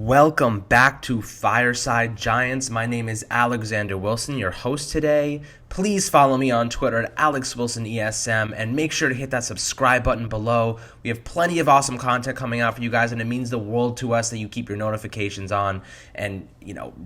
Welcome back to Fireside Giants. My name is Alexander Wilson, your host today. Please follow me on Twitter at AlexWilsonESM and make sure to hit that subscribe button below. We have plenty of awesome content coming out for you guys, and it means the world to us that you keep your notifications on and,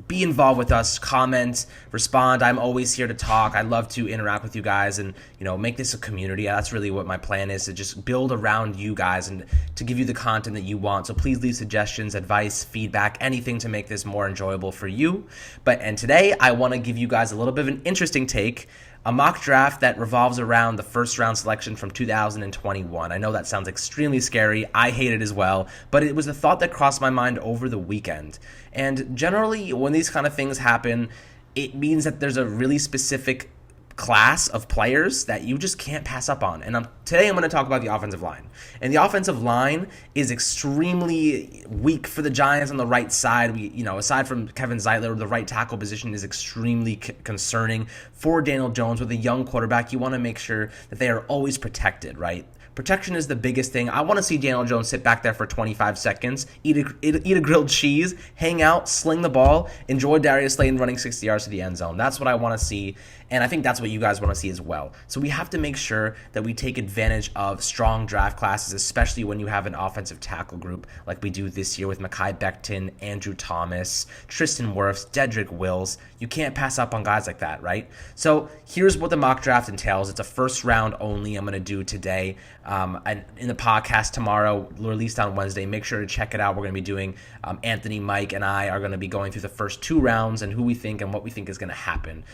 be involved with us, comment, respond. I'm always here to talk. I love to interact with you guys and, make this a community. That's really what my plan is, to just build around you guys and to give you the content that you want. So please leave suggestions, advice, feedback, anything to make this more enjoyable for you. And today I want to give you guys a little bit of an interesting take, a mock draft that revolves around the first round selection from 2021. I know that sounds extremely scary. I hate it as well, but it was a thought that crossed my mind over the weekend. And generally, when these kind of things happen, it means that there's a really specific class of players that you just can't pass up on. And today I'm going to talk about the offensive line. And the offensive line is extremely weak for the Giants on the right side. Aside from Kevin Zeitler, the right tackle position is extremely concerning for Daniel Jones. With a young quarterback, you want to make sure that they are always protected, right? Protection is the biggest thing. I want to see Daniel Jones sit back there for 25 seconds, eat a grilled cheese, hang out, sling the ball, enjoy Darius Slayton running 60 yards to the end zone. That's what I want to see, and I think that's what you guys want to see as well. So we have to make sure that we take advantage of strong draft classes, especially when you have an offensive tackle group like we do this year with Mekhi Becton, Andrew Thomas, Tristan Wirfs, Dedrick Wills. You can't pass up on guys like that, right? So here's what the mock draft entails. It's a first round only I'm going to do today. And in the podcast tomorrow, released on Wednesday, make sure to check it out. We're going to be doing Anthony, Mike, and I are going to be going through the first two rounds and who we think and what we think is going to happen.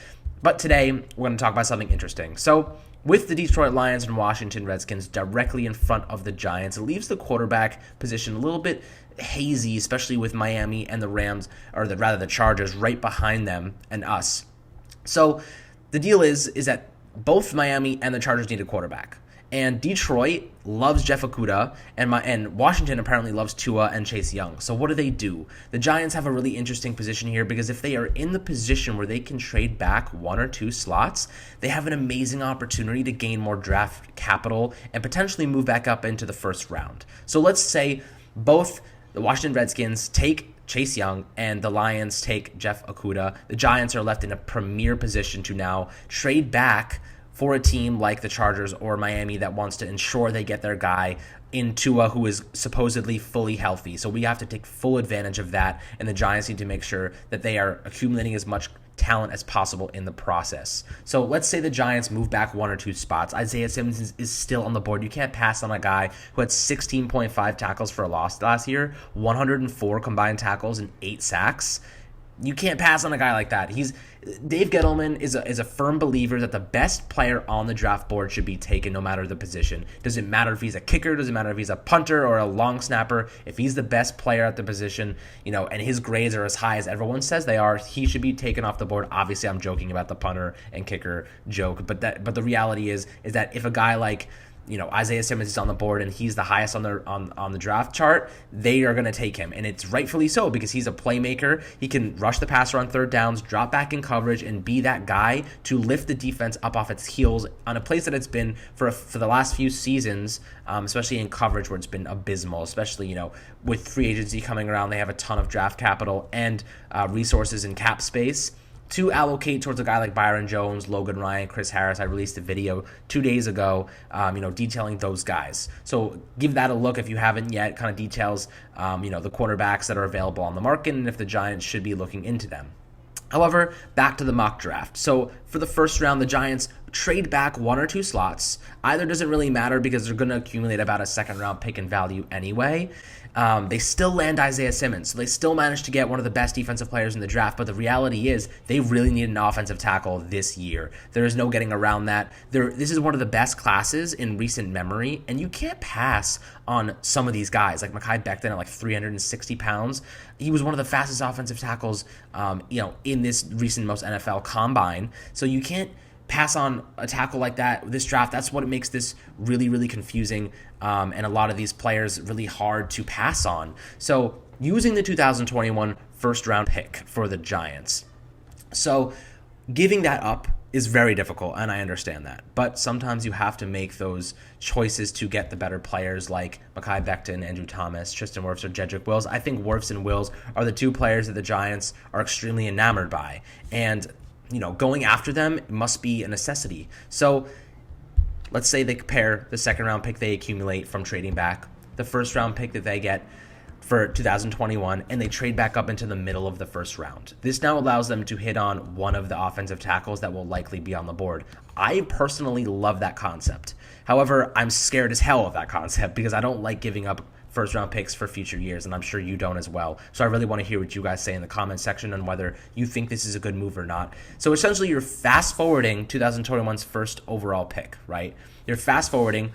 But today, we're going to talk about something interesting. So with the Detroit Lions and Washington Redskins directly in front of the Giants, it leaves the quarterback position a little bit hazy, especially with Miami and the Rams, or the Chargers right behind them and us. So the deal is that both Miami and the Chargers need a quarterback. And Detroit loves Jeff Okudah, and Washington apparently loves Tua and Chase Young. So what do? The Giants have a really interesting position here because if they are in the position where they can trade back one or two slots, they have an amazing opportunity to gain more draft capital and potentially move back up into the first round. So let's say both the Washington Redskins take Chase Young and the Lions take Jeff Okudah. The Giants are left in a premier position to now trade back for a team like the Chargers or Miami that wants to ensure they get their guy in Tua, who is supposedly fully healthy. So we have to take full advantage of that, and the Giants need to make sure that they are accumulating as much talent as possible in the process. So let's say the Giants move back one or two spots. Isaiah Simmons is still on the board. You can't pass on a guy who had 16.5 tackles for a loss last year, 104 combined tackles, and 8 sacks. You can't pass on a guy like that. Dave Gettleman is a firm believer that the best player on the draft board should be taken no matter the position. Doesn't matter if he's a kicker, doesn't matter if he's a punter or a long snapper. If he's the best player at the position, and his grades are as high as everyone says they are, he should be taken off the board. Obviously, I'm joking about the punter and kicker joke, but the reality is that if a guy like Isaiah Simmons is on the board and he's the highest on the draft chart, they are going to take him. And it's rightfully so because he's a playmaker. He can rush the passer on third downs, drop back in coverage, and be that guy to lift the defense up off its heels on a place that it's been for the last few seasons, especially in coverage where it's been abysmal, especially, with free agency coming around. They have a ton of draft capital and resources and cap space to allocate towards a guy like Byron Jones, Logan Ryan, Chris Harris. I released a video 2 days ago, detailing those guys. So give that a look if you haven't yet. Kind of details, the quarterbacks that are available on the market and if the Giants should be looking into them. However, back to the mock draft. So for the first round, the Giants trade back one or two slots. Either doesn't really matter because they're going to accumulate about a second round pick in value anyway. They still land Isaiah Simmons, so they still managed to get one of the best defensive players in the draft, but the reality is they really need an offensive tackle this year. There is no getting around that. This is one of the best classes in recent memory, and you can't pass on some of these guys, like Mekhi Becton at like 360 pounds. He was one of the fastest offensive tackles, in this recent most NFL combine, so you can't pass on a tackle like that this draft. That's what makes this really, really confusing, and a lot of these players really hard to pass on. So using the 2021 first round pick for the Giants. So Giving that up is very difficult, and I understand that. But sometimes you have to make those choices to get the better players like Mekhi Becton, Andrew Thomas, Tristan Wirfs, or Jedrick Wills. I think Wirfs and Wills are the two players that the Giants are extremely enamored by. And, going after them must be a necessity. So let's say they compare the second round pick they accumulate from trading back, the first round pick that they get for 2021, and they trade back up into the middle of the first round. This now allows them to hit on one of the offensive tackles that will likely be on the board. I personally love that concept. However, I'm scared as hell of that concept because I don't like giving up first round picks for future years, and I'm sure you don't as well. So I really want to hear what you guys say in the comment section on whether you think this is a good move or not. So essentially, you're fast forwarding 2021's first overall pick, right? You're fast forwarding,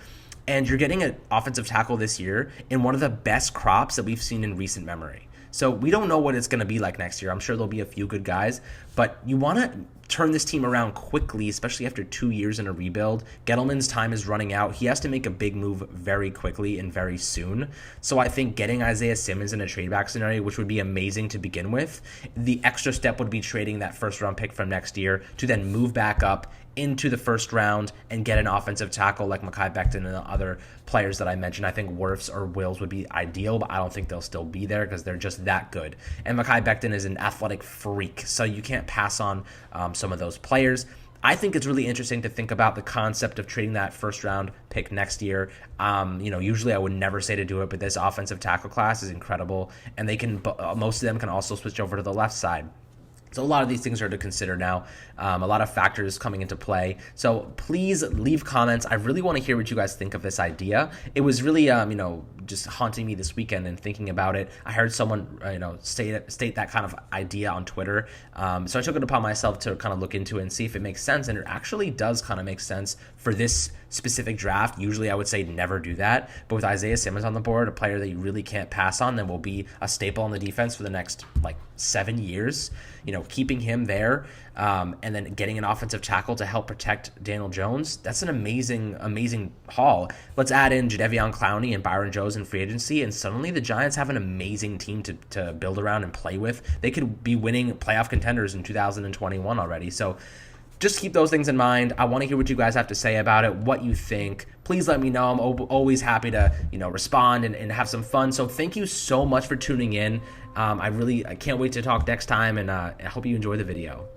and you're getting an offensive tackle this year in one of the best crops that we've seen in recent memory. So we don't know what it's going to be like next year. I'm sure there'll be a few good guys, but you want to turn this team around quickly, especially after 2 years in a rebuild. Gettleman's time is running out. He has to make a big move very quickly and very soon. So I think getting Isaiah Simmons in a trade back scenario, which would be amazing to begin with, the extra step would be trading that first round pick from next year to then move back up into the first round and get an offensive tackle like Mekhi Becton and the other players that I mentioned. I think Wirfs or Wills would be ideal, but I don't think they'll still be there because they're just that good. And Mekhi Becton is an athletic freak, so you can't pass on some of those players. I think it's really interesting to think about the concept of trading that first round pick next year. Usually I would never say to do it, but this offensive tackle class is incredible, and most of them can also switch over to the left side. So a lot of these things are to consider now, a lot of factors coming into play. So please leave comments. I really want to hear what you guys think of this idea. It was really, just haunting me this weekend and thinking about it. I heard someone, state that kind of idea on Twitter. So I took it upon myself to kind of look into it and see if it makes sense. And it actually does kind of make sense for this specific draft. Usually I would say never do that. But with Isaiah Simmons on the board, a player that you really can't pass on, that will be a staple on the defense for the next 7 years, keeping him there and then getting an offensive tackle to help protect Daniel Jones, that's an amazing, amazing haul. Let's add in Jadeveon Clowney and Byron Jones in free agency, and suddenly the Giants have an amazing team to build around and play with. They could be winning playoff contenders in 2021 already. So just keep those things in mind. I want to hear what you guys have to say about it, what you think. Please let me know. I'm always happy to respond and have some fun. So thank you so much for tuning in. I can't wait to talk next time, and I hope you enjoy the video.